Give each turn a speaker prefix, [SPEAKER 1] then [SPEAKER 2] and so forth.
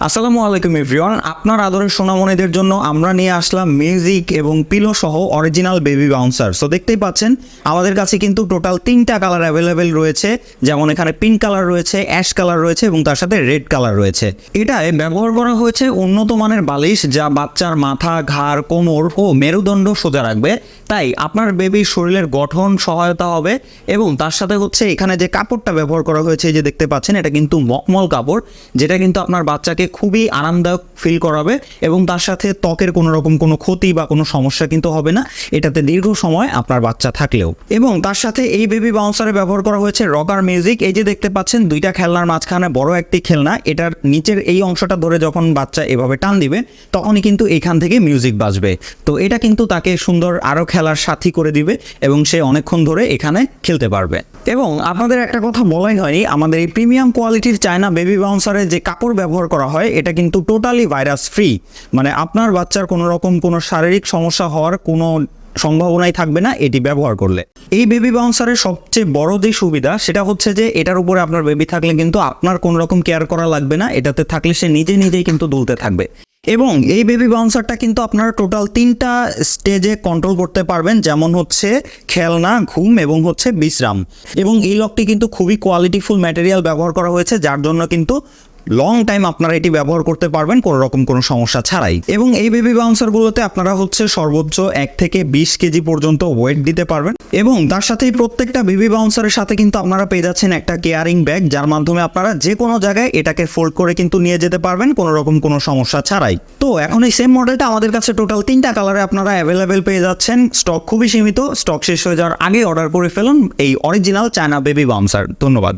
[SPEAKER 1] আসসালামু আলাইকুম এভরিওয়ান, আপনার আদরের সোনামণিদের জন্য আমরা নিয়ে আসলাম মিউজিক এবং পিলো সহ অরিজিনাল বেবি বাউন্সার। সো দেখতেই পাচ্ছেন আমাদের কাছে কিন্তু টোটাল 3টা কালার অ্যাভেলেবেল রয়েছে, যেমন এখানে পিঙ্ক কালার রয়েছে, অ্যাশ কালার রয়েছে এবং তার সাথে রেড কালার রয়েছে। এটায় ব্যবহার করা হয়েছে উন্নত মানের বালিশ, যা বাচ্চার মাথা, ঘাড়, কোমর ও মেরুদণ্ড সোজা রাখবে, তাই আপনার বেবির শরীরের গঠন সহায়তা হবে। এবং তার সাথে হচ্ছে এখানে যে কাপড়টা ব্যবহার করা হয়েছে, যে দেখতে পাচ্ছেন, এটা কিন্তু মখমল কাপড়, যেটা কিন্তু আপনার বাচ্চাকে খুবই আরামদায়ক ফিল করাবে এবং তার সাথে ত্বকের কোনো রকম কোনো ক্ষতি বা কোনো সমস্যা কিন্তু হবে না এটাতে দীর্ঘ সময় আপনার বাচ্চা থাকলেও। এবং তার সাথে এই বেবি বাউন্সারে ব্যবহার করা হয়েছে রকার মিউজিক। এই যে দেখতে পাচ্ছেন দুইটা খেলনার মাঝখানে বড় একটি খেলনা, এটার নিচের এই অংশটা ধরে যখন বাচ্চা এভাবে টান দিবে তখনই কিন্তু এখান থেকে মিউজিক বাজবে। তো এটা কিন্তু তাকে সুন্দর আরও খেলার সাথী করে দিবে এবং সে অনেকক্ষণ ধরে এখানে খেলতে পারবে। এবং আপনাদের একটা কথা বলাই হয়নি, আমাদের এই প্রিমিয়াম কোয়ালিটির চায়না বেবি বাউন্সারে যে কাপড় ব্যবহার করা হয় এটা কিন্তু টোটালি ভাইরাস ফ্রি, মানে আপনার বাচ্চার কোনো রকম কোনো শারীরিক সমস্যা হওয়ার কোনো সম্ভাবনাই থাকবে না এটি ব্যবহার করলে। এই বেবি বাউন্সারের সবচেয়ে বড় যে সুবিধা সেটা হচ্ছে যে এটার উপরে আপনার বেবি থাকলে কিন্তু আপনার কোনো রকম কেয়ার করা লাগবে না, এটাতে থাকলে সে নিজেই কিন্তু দুলতে থাকবে। এবং এই বেবি বাউন্সারটা কিন্তু আপনারা টোটাল 3টা স্টেজে কন্ট্রোল করতে পারবেন, যেমন হচ্ছে খেলনা, ঘুম এবং হচ্ছে বিশ্রাম। এবং এই লকটি কিন্তু খুবই কোয়ালিটিফুল ম্যাটেরিয়াল ব্যবহার করা হয়েছে, যার জন্য কিন্তু লং টাইম আপনারা এটি ব্যবহার করতে পারবেন কোনো রকম কোনো সমস্যা ছাড়াই। এবং এই বেবি বাউন্সারগুলোতে আপনারা হচ্ছে সর্বোচ্চ 1 থেকে 20 কেজি পর্যন্ত ওয়েট দিতে পারবেন। এবং তার সাথেই প্রত্যেকটা বেবি বাউন্সারের সাথে কিন্তু আপনারা পেয়ে যাচ্ছেন একটা কেয়ারিং ব্যাগ, যার মাধ্যমে আপনারা যে কোনো জায়গায় এটাকে ফোল্ড করে কিন্তু নিয়ে যেতে পারবেন কোনো রকম কোনো সমস্যা ছাড়াই। তো এখন এই সেম মডেলটা আমাদের কাছে টোটাল 3টা কালারে আপনারা অ্যাভেলেবেল পেয়ে যাচ্ছেন। স্টক খুবই সীমিত, স্টক শেষ হয়ে যাওয়ার আগে অর্ডার করে ফেলুন এই অরিজিনাল চায়না বেবি বাউন্সার। ধন্যবাদ।